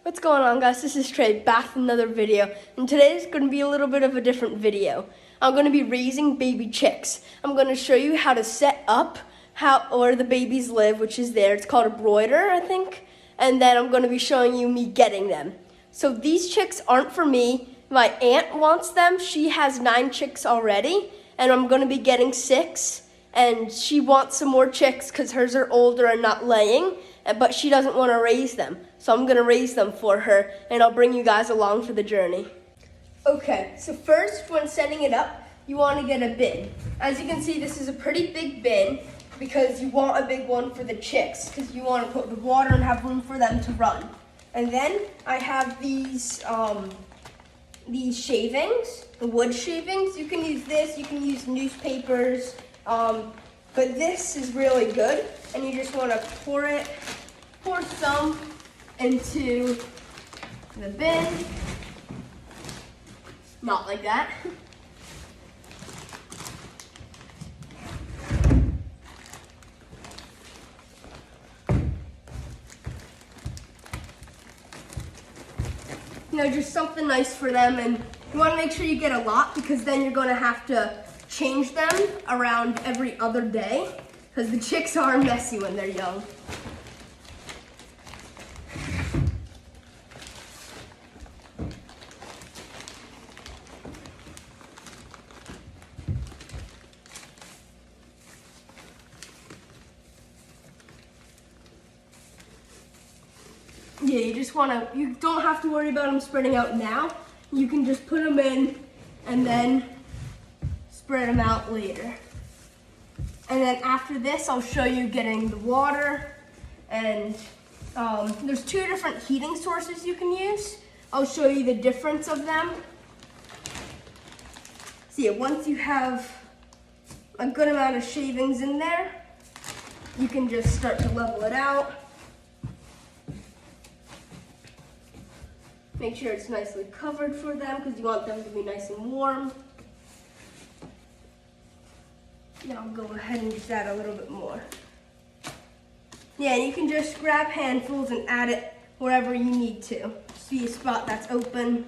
What's going on, guys? This is Trey back with another video, and today's going to be a little bit of a different video. I'm going to be raising baby chicks. I'm going to show you how to set up where the babies live, which is there. It's called a broider, I think, and then I'm going to be showing you me getting them. So these chicks aren't for me. My aunt wants them. She has 9 chicks already, and I'm going to be getting 6, and she wants some more chicks because hers are older and not laying, but she doesn't want to raise them. So I'm going to raise them for her, and I'll bring you guys along for the journey. Okay, so first, when setting it up, you want to get a bin. As you can see, this is a pretty big bin because you want a big one for the chicks because you want to put the water and have room for them to run. And then I have these shavings, the wood shavings. You can use this, you can use newspapers, but this is really good. And you just want to pour some into the bin. Not like that. You know, just something nice for them, and you want to make sure you get a lot because then you're going to have to change them around every other day because the chicks are messy when they're young. Yeah, you don't have to worry about them spreading out now. You can just put them in and then spread them out later. And then after this, I'll show you getting the water. And there's 2 different heating sources you can use. I'll show you the difference of them. So yeah, once you have a good amount of shavings in there, you can just start to level it out. Make sure it's nicely covered for them because you want them to be nice and warm. Then I'll go ahead and just add a little bit more. Yeah, you can just grab handfuls and add it wherever you need to. See a spot that's open.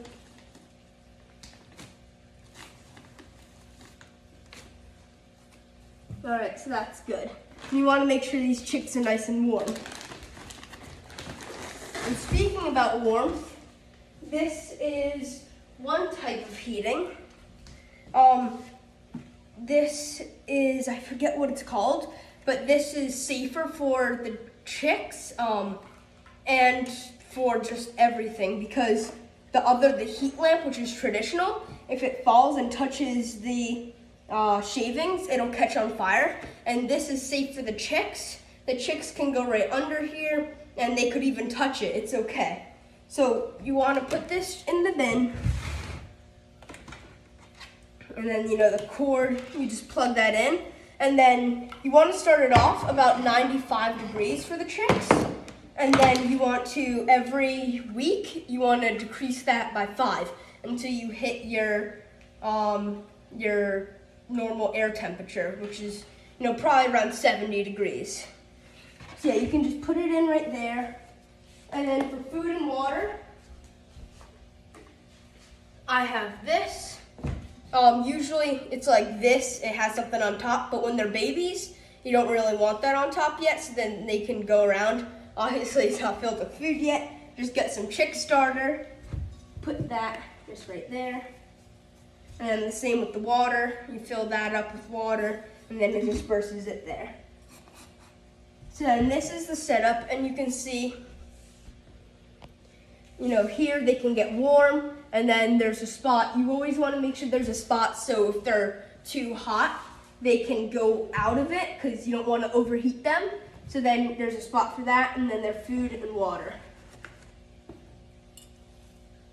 All right, so that's good. You want to make sure these chicks are nice and warm. And speaking about warmth, this is one type of heating. This is, I forget what it's called, but this is safer for the chicks and for just everything because the heat lamp, which is traditional, if it falls and touches the shavings, it'll catch on fire. And this is safe for the chicks. The chicks can go right under here and they could even touch it. It's okay. So you want to put this in the bin, and then the cord, you just plug that in, and then you want to start it off about 95 degrees for the chicks, and then you want to, every week, you want to decrease that by 5 until you hit your normal air temperature, which is probably around 70 degrees. So yeah, you can just put it in right there. And then for food and water, I have this. Usually it's like this, it has something on top, but when they're babies, you don't really want that on top yet, so then they can go around. Obviously it's not filled with food yet. Just get some chick starter, put that just right there. And then the same with the water, you fill that up with water, and then it disperses it there. So then this is the setup, and you can see here they can get warm, and then there's a spot. You always want to make sure there's a spot so if they're too hot, they can go out of it because you don't want to overheat them. So then there's a spot for that, and then their food and water.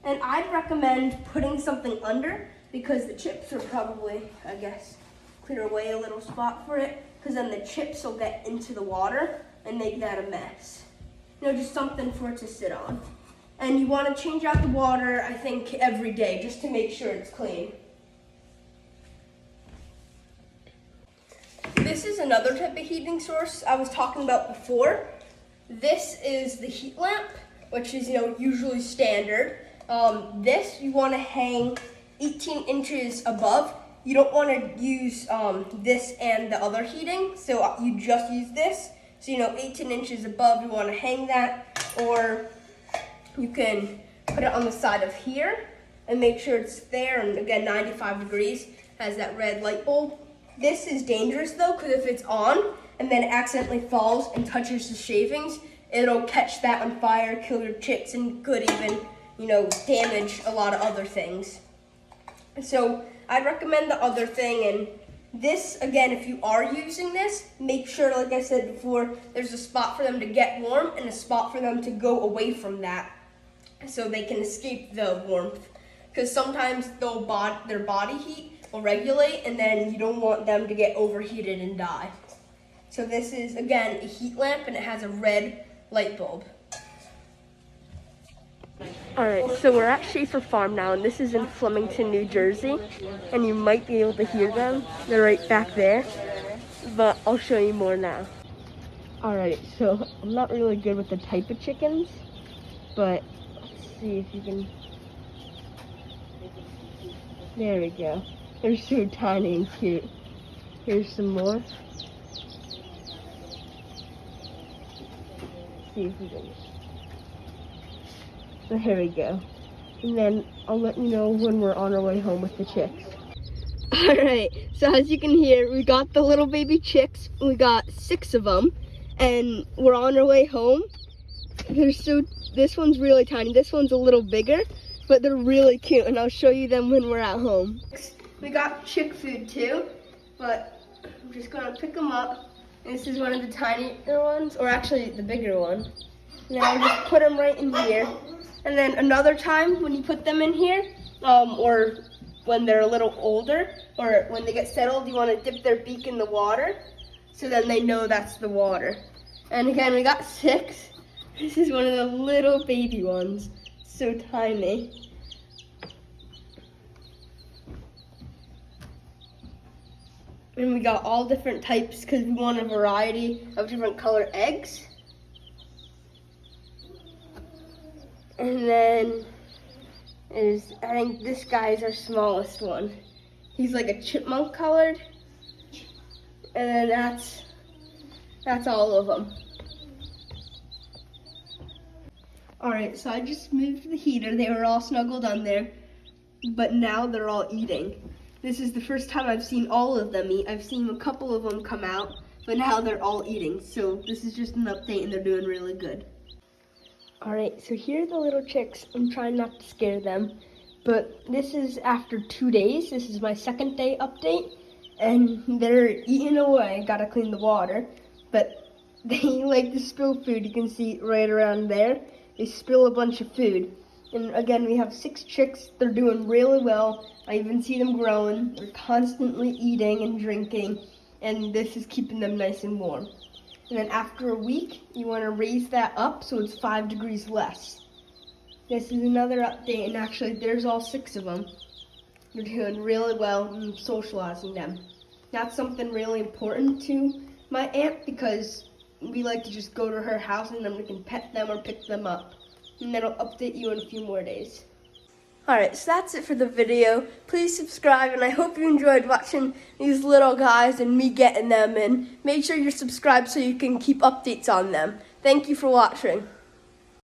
And I'd recommend putting something under because the chips are probably, I guess, clear away a little spot for it because then the chips will get into the water and make that a mess. Just something for it to sit on. And you want to change out the water, I think, every day just to make sure it's clean. This is another type of heating source I was talking about before. This is the heat lamp, which is, usually standard. This you want to hang 18 inches above. You don't want to use this and the other heating, so you just use this. So, 18 inches above, you want to hang that, or you can put it on the side of here and make sure it's there, and again, 95 degrees, has that red light bulb. This is dangerous though, because if it's on and then it accidentally falls and touches the shavings, it'll catch that on fire, kill your chicks, and could even, damage a lot of other things. So I'd recommend the other thing, and this, again, if you are using this, make sure, like I said before, there's a spot for them to get warm and a spot for them to go away from that so they can escape the warmth. Because sometimes their body heat will regulate, and then you don't want them to get overheated and die. So this is, again, a heat lamp, and it has a red light bulb. Alright, so we're at Schaefer Farm now, and this is in Flemington, New Jersey, and you might be able to hear them. They're right back there, but I'll show you more now. Alright, so I'm not really good with the type of chickens, but let's see if you can... There we go. They're so tiny and cute. Here's some more. See if we can... So here we go. And then I'll let you know when we're on our way home with the chicks. Alright, so as you can hear, we got the little baby chicks. We got 6 of them. And we're on our way home. This one's really tiny. This one's a little bigger, but they're really cute. And I'll show you them when we're at home. We got chick food too, but I'm just gonna pick them up. And this is one of the tinier ones, or actually the bigger one. And then I'll just put them right in here. And then another time when you put them in here, or when they're a little older, or when they get settled, you want to dip their beak in the water, so then they know that's the water. And again, we got 6. This is one of the little baby ones, so tiny. And we got all different types because we want a variety of different color eggs. And then I think this guy is our smallest one. He's like a chipmunk colored. And then that's all of them. Alright, so I just moved the heater. They were all snuggled on there, but now they're all eating. This is the first time I've seen all of them eat. I've seen a couple of them come out, but now they're all eating. So this is just an update, and they're doing really good. Alright, so here are the little chicks. I'm trying not to scare them, but this is after 2 days. This is my 2nd day update, and they're eating away. Gotta clean the water, but they like to spill food. You can see right around there. They spill a bunch of food. And again, we have 6 chicks. They're doing really well. I even see them growing. They're constantly eating and drinking, and this is keeping them nice and warm. And then after a week, you want to raise that up so it's 5 degrees less. This is another update, and actually there's all 6 of them. They're doing really well and socializing them. That's something really important to my aunt, because we like to just go to her house and then we can pet them or pick them up. And then I'll update you in a few more days. Alright, so that's it for the video. Please subscribe, and I hope you enjoyed watching these little guys and me getting them, and make sure you're subscribed so you can keep updates on them. Thank you for watching.